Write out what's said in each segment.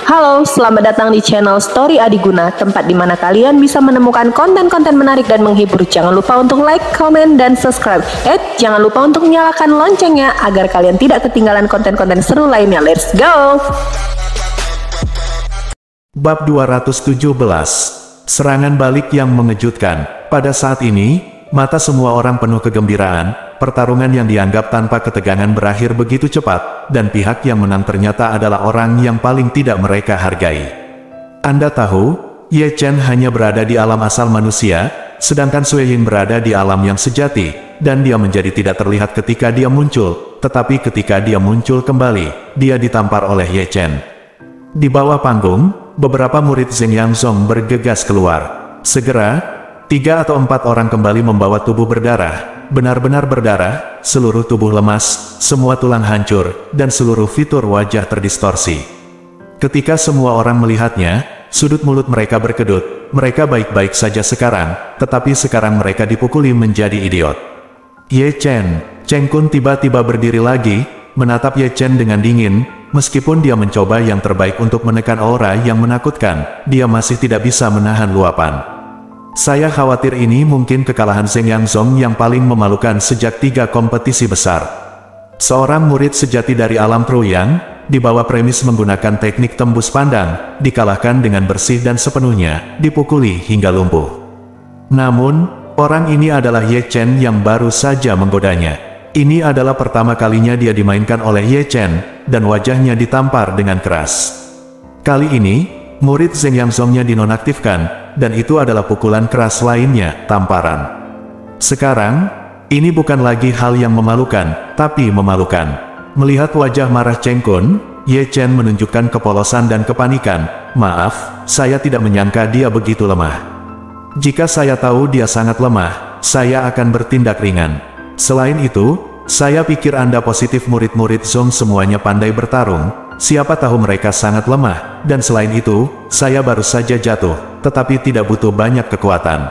Halo, selamat datang di channel Story Adiguna, tempat di mana kalian bisa menemukan konten-konten menarik dan menghibur. Jangan lupa untuk like, komen, dan subscribe. Jangan lupa untuk nyalakan loncengnya agar kalian tidak ketinggalan konten-konten seru lainnya. Let's go! Bab 217. Serangan balik yang mengejutkan. Pada saat ini, mata semua orang penuh kegembiraan. Pertarungan yang dianggap tanpa ketegangan berakhir begitu cepat, dan pihak yang menang ternyata adalah orang yang paling tidak mereka hargai. Anda tahu, Ye Chen hanya berada di alam asal manusia, sedangkan Sui Ying berada di alam yang sejati, dan dia menjadi tidak terlihat ketika dia muncul, tetapi ketika dia muncul kembali, dia ditampar oleh Ye Chen. Di bawah panggung, beberapa murid Zeng Yanzong bergegas keluar. Segera, 3 atau 4 orang kembali membawa tubuh berdarah. Benar-benar berdarah, seluruh tubuh lemas, semua tulang hancur, dan seluruh fitur wajah terdistorsi. Ketika semua orang melihatnya, sudut mulut mereka berkedut. Mereka baik-baik saja sekarang, tetapi sekarang mereka dipukuli menjadi idiot. Ye Chen, Cheng Kun tiba-tiba berdiri lagi, menatap Ye Chen dengan dingin. Meskipun dia mencoba yang terbaik untuk menekan aura yang menakutkan, dia masih tidak bisa menahan luapan. Saya khawatir ini mungkin kekalahan Zeng Yanzong yang paling memalukan sejak 3 kompetisi besar. Seorang murid sejati dari alam Troyang, di bawah premis menggunakan teknik tembus pandang, dikalahkan dengan bersih dan sepenuhnya, dipukuli hingga lumpuh. Namun, orang ini adalah Ye Chen yang baru saja menggodanya. Ini adalah pertama kalinya dia dimainkan oleh Ye Chen, dan wajahnya ditampar dengan keras. Kali ini, murid Zeng Yanzongnya dinonaktifkan, dan itu adalah pukulan keras lainnya, tamparan. Sekarang, ini bukan lagi hal yang memalukan, tapi memalukan. Melihat wajah marah Cheng Kun, Ye Chen menunjukkan kepolosan dan kepanikan. Maaf, saya tidak menyangka dia begitu lemah. Jika saya tahu dia sangat lemah, saya akan bertindak ringan. Selain itu, saya pikir Anda positif murid-murid Zong semuanya pandai bertarung. Siapa tahu mereka sangat lemah, dan selain itu, saya baru saja jatuh, tetapi tidak butuh banyak kekuatan.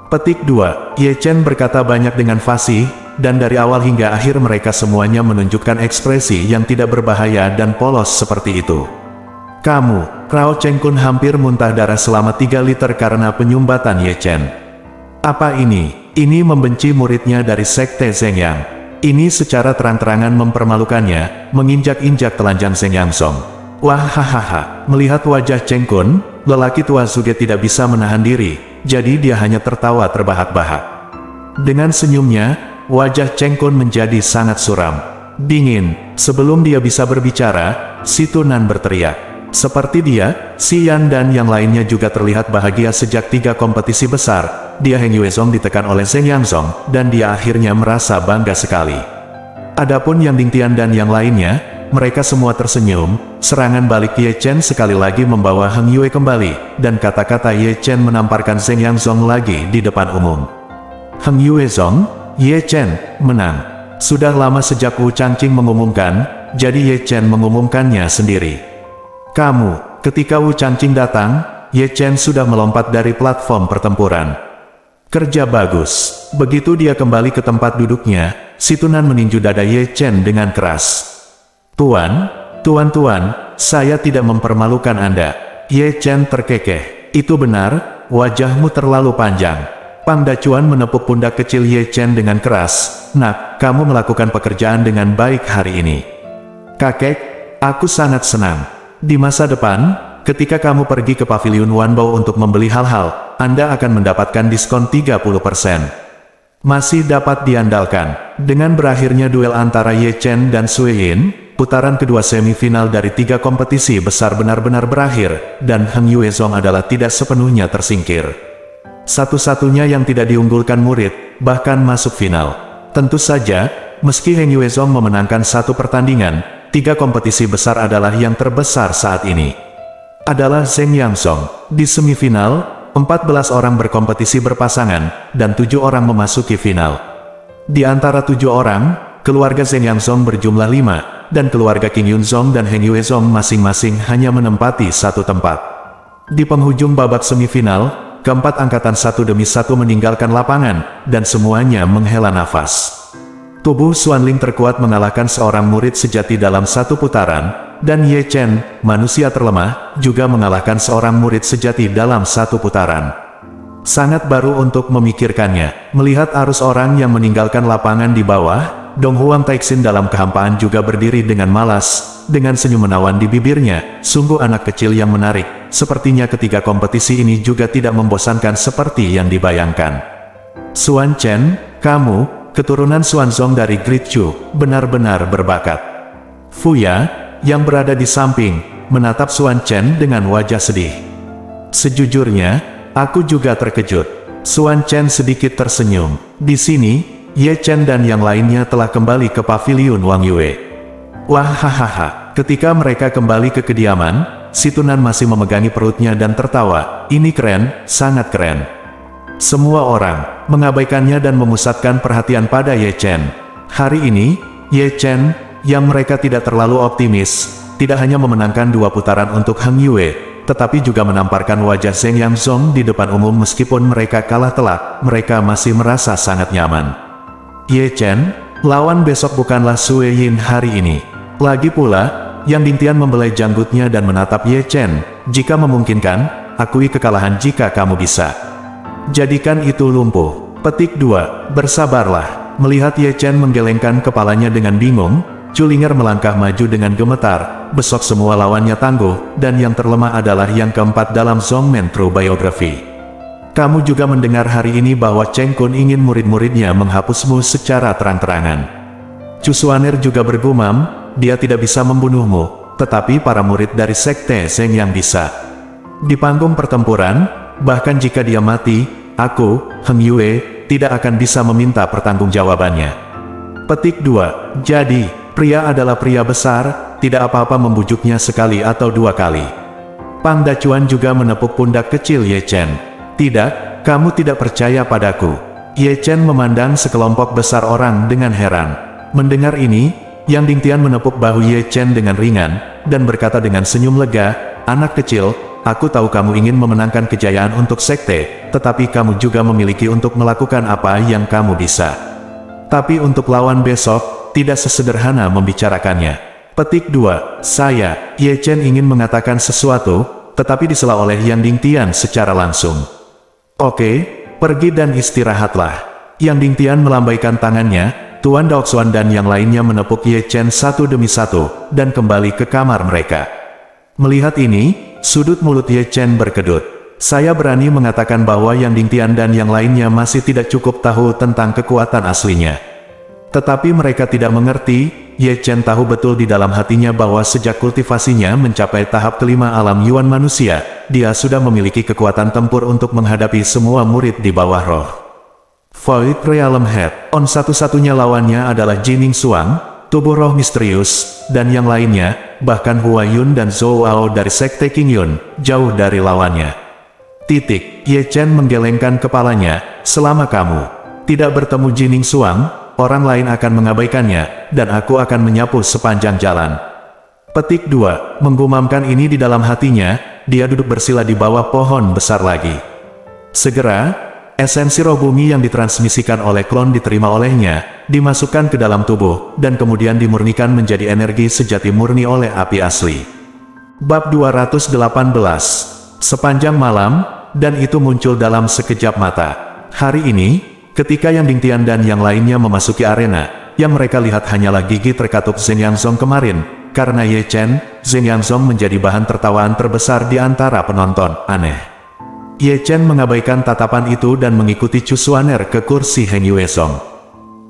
Petik 2. Ye Chen berkata banyak dengan fasih, dan dari awal hingga akhir mereka semuanya menunjukkan ekspresi yang tidak berbahaya dan polos seperti itu. Kamu, Rao Cheng Kun hampir muntah darah selama 3 liter karena penyumbatan Ye Chen. Apa ini? Ini membenci muridnya dari sekte Zeng Yang. Ini secara terang-terangan mempermalukannya, menginjak-injak telanjang Zeng Yanzong. Wahahaha, melihat wajah Cheng Kun, lelaki tua Zuge tidak bisa menahan diri, jadi dia hanya tertawa terbahak-bahak. Dengan senyumnya, wajah Cheng Kun menjadi sangat suram. Dingin, sebelum dia bisa berbicara, si Tunan berteriak. Seperti dia, si Yan dan yang lainnya juga terlihat bahagia sejak 3 kompetisi besar. Dia Heng Yuezong ditekan oleh Zeng Yanzong, dan dia akhirnya merasa bangga sekali. Adapun Yang Dingtian dan yang lainnya, mereka semua tersenyum. Serangan balik Ye Chen sekali lagi membawa Heng Yue kembali, dan kata-kata Ye Chen menamparkan Zeng Yanzong lagi di depan umum. Heng Yuezong, Ye Chen, menang. Sudah lama sejak Wu Changqing mengumumkan, jadi Ye Chen mengumumkannya sendiri. Kamu, ketika Wu Changqing datang, Ye Chen sudah melompat dari platform pertempuran. Kerja bagus. Begitu dia kembali ke tempat duduknya, si Tunan meninju dada Ye Chen dengan keras. Tuan, saya tidak mempermalukan Anda. Ye Chen terkekeh. Itu benar, wajahmu terlalu panjang. Pang Dacuan menepuk pundak kecil Ye Chen dengan keras. Nak, kamu melakukan pekerjaan dengan baik hari ini. Kakek, aku sangat senang. Di masa depan, ketika kamu pergi ke Pavilion Wanbao untuk membeli hal-hal, Anda akan mendapatkan diskon 30%. Masih dapat diandalkan. Dengan berakhirnya duel antara Ye Chen dan Sui Yin, putaran kedua semifinal dari 3 kompetisi besar benar-benar berakhir, dan Heng Yuezong adalah tidak sepenuhnya tersingkir. Satu-satunya yang tidak diunggulkan murid, bahkan masuk final. Tentu saja, meski Heng Yuezong memenangkan 1 pertandingan, 3 kompetisi besar adalah yang terbesar saat ini. Adalah Zeng Yanzong. Di semifinal, 14 orang berkompetisi berpasangan, dan 7 orang memasuki final. Di antara 7 orang, keluarga Zeng Yanzong berjumlah 5, dan keluarga Qing Yunzong dan Heng Yuezong masing-masing hanya menempati 1 tempat. Di penghujung babak semifinal, keempat angkatan satu demi satu meninggalkan lapangan, dan semuanya menghela nafas. Tubuh Xuanling terkuat mengalahkan seorang murid sejati dalam 1 putaran, dan Ye Chen, manusia terlemah, juga mengalahkan seorang murid sejati dalam satu putaran. Sangat baru untuk memikirkannya. Melihat arus orang yang meninggalkan lapangan di bawah, Dong Huang Taixin dalam kehampaan juga berdiri dengan malas, dengan senyum menawan di bibirnya. Sungguh anak kecil yang menarik. Sepertinya ketiga kompetisi ini juga tidak membosankan seperti yang dibayangkan. Xuan Chen, kamu, keturunan Xuanzong dari Great Chu, benar-benar berbakat. Fuya, yang berada di samping, menatap Xuan Chen dengan wajah sedih. Sejujurnya, aku juga terkejut. Xuan Chen sedikit tersenyum. Di sini, Ye Chen dan yang lainnya telah kembali ke paviliun Wang Yue. Wah, ketika mereka kembali ke kediaman, si Tunan masih memegangi perutnya dan tertawa. Ini keren, sangat keren. Semua orang mengabaikannya dan memusatkan perhatian pada Ye Chen. Hari ini, Ye Chen, yang mereka tidak terlalu optimis, tidak hanya memenangkan 2 putaran untuk Heng Yue, tetapi juga menamparkan wajah Zheng Yangzong di depan umum. Meskipun mereka kalah telak, mereka masih merasa sangat nyaman. Ye Chen, lawan besok bukanlah Sue Yin hari ini. Lagi pula, Yang Dingtian membelai janggutnya dan menatap Ye Chen. Jika memungkinkan, akui kekalahan jika kamu bisa. Jadikan itu lumpuh. Petik 2. Bersabarlah. Melihat Ye Chen menggelengkan kepalanya dengan bingung, Chulinger melangkah maju dengan gemetar. Besok semua lawannya tangguh, dan yang terlemah adalah yang keempat dalam Zhongmen True Biography. Kamu juga mendengar hari ini bahwa Cheng Kun ingin murid-muridnya menghapusmu secara terang-terangan. Chu Xuaner juga bergumam, dia tidak bisa membunuhmu, tetapi para murid dari Sekte Zheng yang bisa. Di panggung pertempuran, bahkan jika dia mati, aku, Heng Yue, tidak akan bisa meminta pertanggungjawabannya. Petik 2. Jadi, pria adalah pria besar, tidak apa-apa membujuknya sekali atau 2 kali. Pang Dacuan juga menepuk pundak kecil Ye Chen. Tidak, kamu tidak percaya padaku. Ye Chen memandang sekelompok besar orang dengan heran. Mendengar ini, Yang Dingtian menepuk bahu Ye Chen dengan ringan, dan berkata dengan senyum lega, anak kecil, aku tahu kamu ingin memenangkan kejayaan untuk sekte, tetapi kamu juga memiliki untuk melakukan apa yang kamu bisa. Tapi untuk lawan besok, tidak sesederhana membicarakannya. Petik 2. Saya, Ye Chen ingin mengatakan sesuatu, tetapi disela oleh Yang Dingtian secara langsung. Oke, pergi dan istirahatlah. Yang Dingtian melambaikan tangannya, Tuan Daoxuan dan yang lainnya menepuk Ye Chen satu demi satu, dan kembali ke kamar mereka. Melihat ini, sudut mulut Ye Chen berkedut. Saya berani mengatakan bahwa Yang Dingtian dan yang lainnya masih tidak cukup tahu tentang kekuatan aslinya. Tetapi mereka tidak mengerti, Ye Chen tahu betul di dalam hatinya bahwa sejak kultivasinya mencapai tahap kelima alam Yuan manusia, dia sudah memiliki kekuatan tempur untuk menghadapi semua murid di bawah roh. Void Realm Head, satu-satunya lawannya adalah Jining Xuang, tubuh roh misterius, dan yang lainnya, bahkan Hua Yun dan Zhou Ao dari Sekte King Yun, jauh dari lawannya. Ye Chen menggelengkan kepalanya, selama kamu tidak bertemu Jining Xuang, orang lain akan mengabaikannya, dan aku akan menyapu sepanjang jalan. Petik 2. Menggumamkan ini di dalam hatinya, dia duduk bersila di bawah pohon besar lagi. Segera, esensi roh bumi yang ditransmisikan oleh klon diterima olehnya, dimasukkan ke dalam tubuh, dan kemudian dimurnikan menjadi energi sejati murni oleh api asli. Bab 218. Sepanjang malam, dan itu muncul dalam sekejap mata. Hari ini, ketika Yang Dingtian dan yang lainnya memasuki arena, yang mereka lihat hanyalah gigi terkatup Zheng Yangzong kemarin. Karena Ye Chen, Zheng Yangzong menjadi bahan tertawaan terbesar di antara penonton. Aneh. Ye Chen mengabaikan tatapan itu dan mengikuti Chu Xuaner ke kursi Heng Yue Song.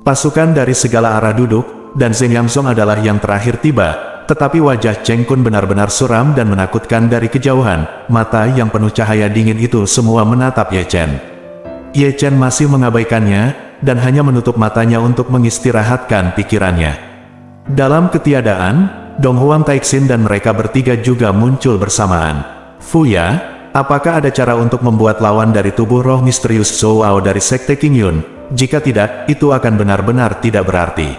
Pasukan dari segala arah duduk, dan Zheng Yangzong adalah yang terakhir tiba, tetapi wajah Cheng Kun benar-benar suram dan menakutkan dari kejauhan. Mata yang penuh cahaya dingin itu semua menatap Ye Chen. Ye Chen masih mengabaikannya, dan hanya menutup matanya untuk mengistirahatkan pikirannya. Dalam ketiadaan, Dong Huang Taixin dan mereka bertiga juga muncul bersamaan. Fuya, apakah ada cara untuk membuat lawan dari tubuh roh misterius Zhou Ao dari Sekte King Yun? Jika tidak, itu akan benar-benar tidak berarti.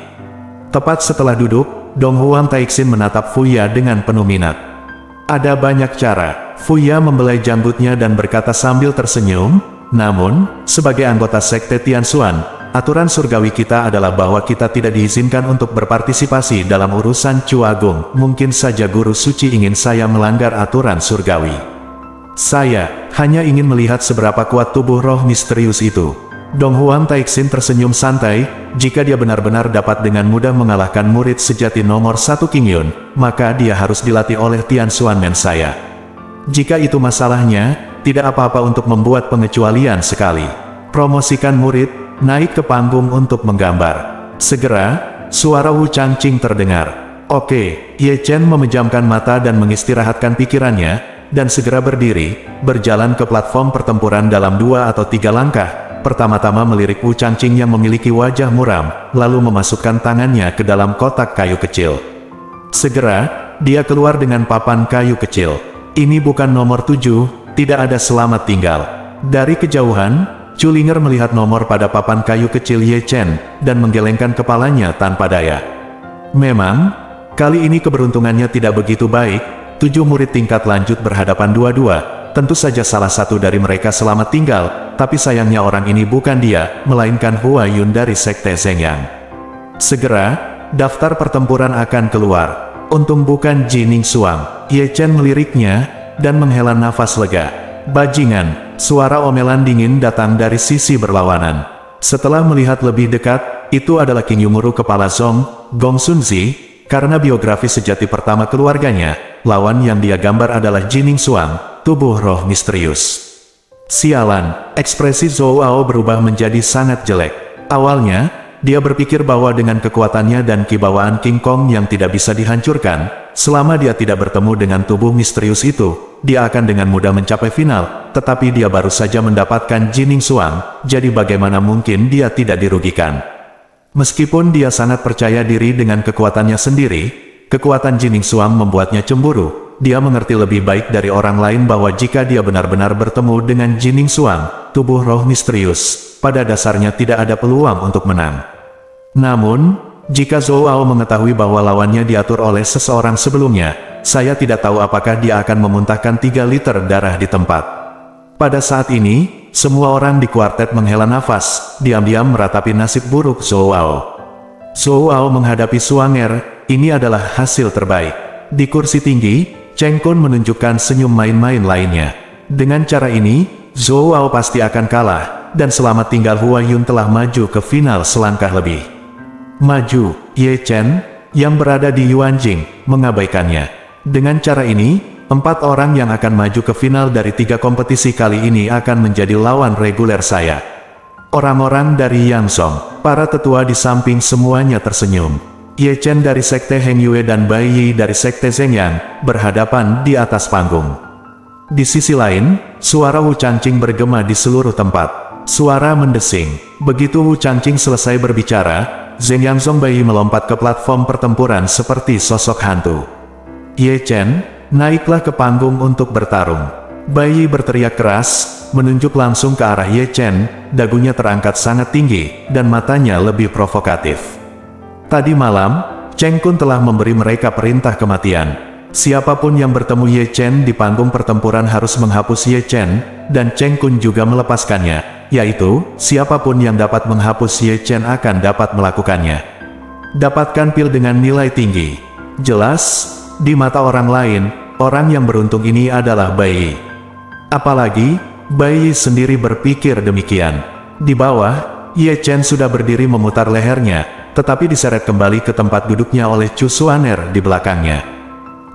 Tepat setelah duduk, Dong Huang Taixin menatap Fuya dengan penuh minat. Ada banyak cara. Fuya membelai janggutnya dan berkata sambil tersenyum, namun, sebagai anggota Sekte Tianxuan, aturan surgawi kita adalah bahwa kita tidak diizinkan untuk berpartisipasi dalam urusan Chu Agung. Mungkin saja guru suci ingin saya melanggar aturan surgawi. Saya hanya ingin melihat seberapa kuat tubuh roh misterius itu. Dong Huang Taixin tersenyum santai. Jika dia benar-benar dapat dengan mudah mengalahkan murid sejati nomor 1 King Yun, maka dia harus dilatih oleh Tian Xuanmen saya. Jika itu masalahnya, tidak apa-apa untuk membuat pengecualian sekali. Promosikan murid, naik ke panggung untuk menggambar. Segera, suara Wu Changqing terdengar. Oke, Ye Chen memejamkan mata dan mengistirahatkan pikirannya, dan segera berdiri, berjalan ke platform pertempuran dalam 2 atau 3 langkah. Pertama-tama melirik Wu Changqing yang memiliki wajah muram, lalu memasukkan tangannya ke dalam kotak kayu kecil. Segera, dia keluar dengan papan kayu kecil. Ini bukan nomor 7, tidak ada selamat tinggal. Dari kejauhan, Chulinger melihat nomor pada papan kayu kecil Ye Chen, dan menggelengkan kepalanya tanpa daya. Memang, kali ini keberuntungannya tidak begitu baik. 7 murid tingkat lanjut berhadapan dua-dua. Tentu saja salah satu dari mereka selamat tinggal, tapi sayangnya orang ini bukan dia, melainkan Hua Yun dari Sekte Zhengyang. Segera, daftar pertempuran akan keluar. Untung bukan Jining Suang. Ye Chen meliriknya, dan menghela nafas lega. Bajingan, suara omelan dingin datang dari sisi berlawanan. Setelah melihat lebih dekat, itu adalah King Yumuru kepala Zong, Gong Sunzi, karena biografi sejati pertama keluarganya, lawan yang dia gambar adalah Jining Suang, tubuh roh misterius. Sialan, ekspresi Zhou Ao berubah menjadi sangat jelek. Awalnya, dia berpikir bahwa dengan kekuatannya dan kibawaan King Kong yang tidak bisa dihancurkan, selama dia tidak bertemu dengan tubuh misterius itu, dia akan dengan mudah mencapai final, tetapi dia baru saja mendapatkan Jining Suang, jadi bagaimana mungkin dia tidak dirugikan. Meskipun dia sangat percaya diri dengan kekuatannya sendiri, kekuatan Jining Suang membuatnya cemburu. Dia mengerti lebih baik dari orang lain bahwa jika dia benar-benar bertemu dengan Jining Suang, tubuh roh misterius, pada dasarnya tidak ada peluang untuk menang. Namun, jika Zhou Ao mengetahui bahwa lawannya diatur oleh seseorang sebelumnya, saya tidak tahu apakah dia akan memuntahkan 3 liter darah di tempat. Pada saat ini, semua orang di kuartet menghela nafas, diam-diam meratapi nasib buruk Zhou Ao. Zhou Ao menghadapi Suanger, ini adalah hasil terbaik. Di kursi tinggi, Cheng Kun menunjukkan senyum main-main lainnya. Dengan cara ini, Zhou Ao pasti akan kalah, dan selamat tinggal Hua Yun telah maju ke final selangkah lebih. Maju, Ye Chen, yang berada di Yuanjing, mengabaikannya. Dengan cara ini, 4 orang yang akan maju ke final dari 3 kompetisi kali ini akan menjadi lawan reguler saya. Orang-orang dari Yangzong, para tetua di samping semuanya tersenyum. Ye Chen dari Sekte Heng Yue dan Bai Yi dari Sekte Zhengyang, berhadapan di atas panggung. Di sisi lain, suara Wu Changqing bergema di seluruh tempat. Suara mendesing. Begitu Wu Changqing selesai berbicara, Zheng Yangzong Bai Yi melompat ke platform pertempuran seperti sosok hantu. Ye Chen, naiklah ke panggung untuk bertarung. Bai Yi berteriak keras, menunjuk langsung ke arah Ye Chen, dagunya terangkat sangat tinggi, dan matanya lebih provokatif. Tadi malam, Cheng Kun telah memberi mereka perintah kematian. Siapapun yang bertemu Ye Chen di panggung pertempuran harus menghapus Ye Chen, dan Cheng Kun juga melepaskannya, yaitu, siapapun yang dapat menghapus Ye Chen akan dapat melakukannya. Dapatkan pil dengan nilai tinggi. Jelas, di mata orang lain, orang yang beruntung ini adalah Bai Yi. Apalagi, Bai Yi sendiri berpikir demikian. Di bawah, Ye Chen sudah berdiri memutar lehernya, tetapi diseret kembali ke tempat duduknya oleh Chu Xuaner di belakangnya.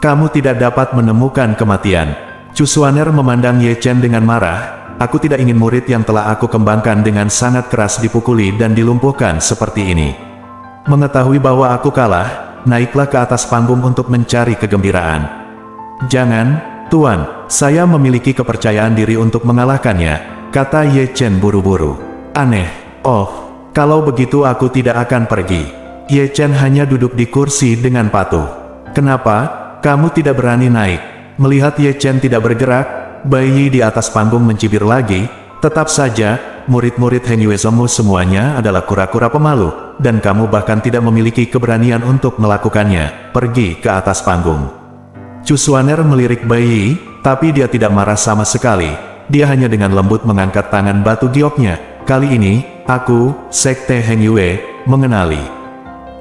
Kamu tidak dapat menemukan kematian. Chu Xuaner memandang Ye Chen dengan marah. Aku tidak ingin murid yang telah aku kembangkan dengan sangat keras dipukuli dan dilumpuhkan seperti ini. Mengetahui bahwa aku kalah, naiklah ke atas panggung untuk mencari kegembiraan. Jangan, Tuan, saya memiliki kepercayaan diri untuk mengalahkannya, kata Ye Chen buru-buru. Aneh, kalau begitu aku tidak akan pergi. Ye Chen hanya duduk di kursi dengan patuh. Kenapa, kamu tidak berani naik? Melihat Ye Chen tidak bergerak, Bai Yi di atas panggung mencibir lagi. Tetap saja, murid-murid Heng Yue Zongmu semuanya adalah kura-kura pemalu, dan kamu bahkan tidak memiliki keberanian untuk melakukannya. Pergi ke atas panggung. Chu Xuaner melirik Bai Yi, tapi dia tidak marah sama sekali. Dia hanya dengan lembut mengangkat tangan batu gioknya. Kali ini, aku, Sekte Heng Yue, mengenali.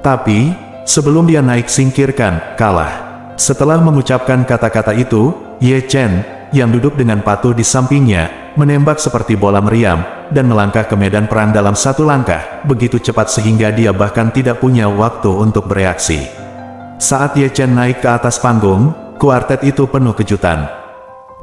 Tapi, sebelum dia naik singkirkan, kalah. Setelah mengucapkan kata-kata itu, Ye Chen, yang duduk dengan patuh di sampingnya, menembak seperti bola meriam, dan melangkah ke medan perang dalam satu langkah, begitu cepat sehingga dia bahkan tidak punya waktu untuk bereaksi. Saat Ye Chen naik ke atas panggung, kuartet itu penuh kejutan.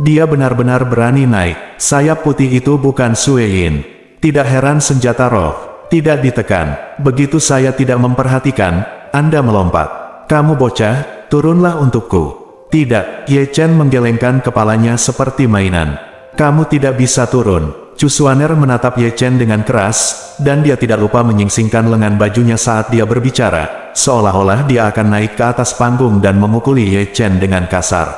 Dia benar-benar berani naik. Sayap putih itu bukan Sue Yin. Tidak heran senjata roh tidak ditekan. Begitu saya tidak memperhatikan, Anda melompat. Kamu bocah, turunlah untukku. Tidak, Ye Chen menggelengkan kepalanya seperti mainan. Kamu tidak bisa turun. Chu Xuaner menatap Ye Chen dengan keras, dan dia tidak lupa menyingsingkan lengan bajunya saat dia berbicara, seolah-olah dia akan naik ke atas panggung dan memukuli Ye Chen dengan kasar.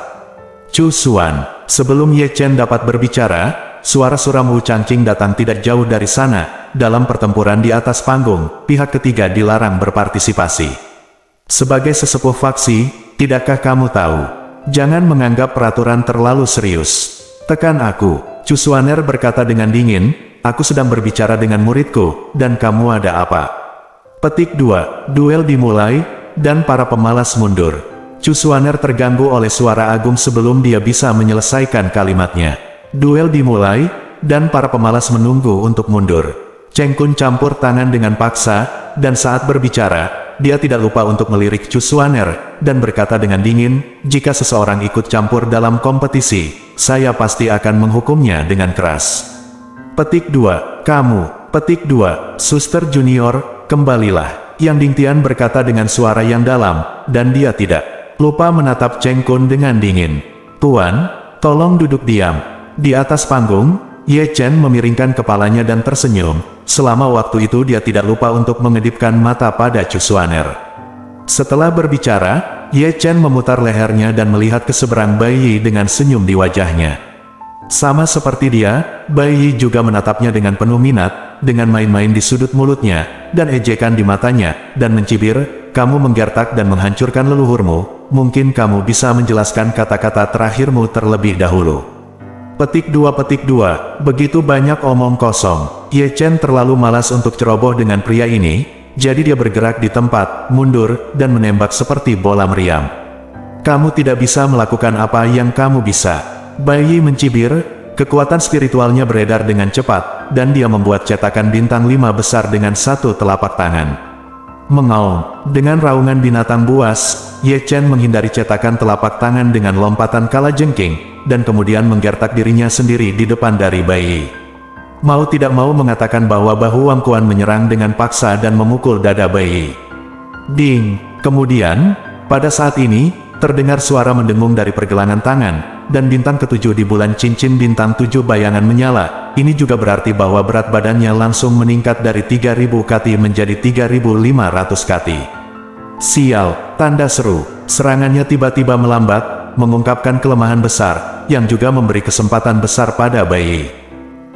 Chu Xuan, sebelum Ye Chen dapat berbicara, suara suram Wu Changqing datang tidak jauh dari sana. Dalam pertempuran di atas panggung, pihak ketiga dilarang berpartisipasi. Sebagai sesepuh faksi, tidakkah kamu tahu? Jangan menganggap peraturan terlalu serius. Tekan aku, Chu Xuaner berkata dengan dingin, aku sedang berbicara dengan muridku, dan kamu ada apa? Petik 2, duel dimulai, dan para pemalas mundur. Chu Xuaner terganggu oleh suara agung sebelum dia bisa menyelesaikan kalimatnya. Duel dimulai, dan para pemalas menunggu untuk mundur. Cheng Kun campur tangan dengan paksa, dan saat berbicara, dia tidak lupa untuk melirik Chu Xuaner, dan berkata dengan dingin, jika seseorang ikut campur dalam kompetisi, saya pasti akan menghukumnya dengan keras. Petik 2, kamu. Petik 2, Suster Junior, kembalilah. Yang Ding Tian berkata dengan suara yang dalam, dan dia tidak lupa menatap Cheng Kun dengan dingin. Tuan, tolong duduk diam. Di atas panggung, Ye Chen memiringkan kepalanya dan tersenyum. Selama waktu itu dia tidak lupa untuk mengedipkan mata pada Chu Xuaner. Setelah berbicara, Ye Chen memutar lehernya dan melihat ke seberang Bai Yi dengan senyum di wajahnya. Sama seperti dia, Bai Yi juga menatapnya dengan penuh minat, dengan main-main di sudut mulutnya, dan ejekan di matanya, dan mencibir, kamu menggertak dan menghancurkan leluhurmu, mungkin kamu bisa menjelaskan kata-kata terakhirmu terlebih dahulu. Petik 2, begitu banyak omong kosong. Ye Chen terlalu malas untuk ceroboh dengan pria ini, jadi dia bergerak di tempat, mundur, dan menembak seperti bola meriam. Kamu tidak bisa melakukan apa yang kamu bisa. Bai Yi mencibir, kekuatan spiritualnya beredar dengan cepat, dan dia membuat cetakan bintang 5 besar dengan satu telapak tangan. Mengaum, dengan raungan binatang buas, Ye Chen menghindari cetakan telapak tangan dengan lompatan kalajengking, dan kemudian menggertak dirinya sendiri di depan dari Bai Yi. Mau tidak mau mengatakan bahwa bahu Wang Quan menyerang dengan paksa dan memukul dada Bai Yi. Ding! Kemudian, pada saat ini, terdengar suara mendengung dari pergelangan tangan, dan bintang ketujuh di bulan cincin bintang 7 bayangan menyala. Ini juga berarti bahwa berat badannya langsung meningkat dari 3.000 kati menjadi 3.500 kati. Sial, tanda seru. Serangannya tiba-tiba melambat, mengungkapkan kelemahan besar, yang juga memberi kesempatan besar pada Bai Yi.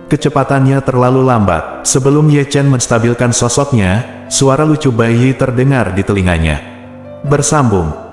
Kecepatannya terlalu lambat. Sebelum Ye Chen menstabilkan sosoknya, suara lucu Bai Yi terdengar di telinganya. Bersambung.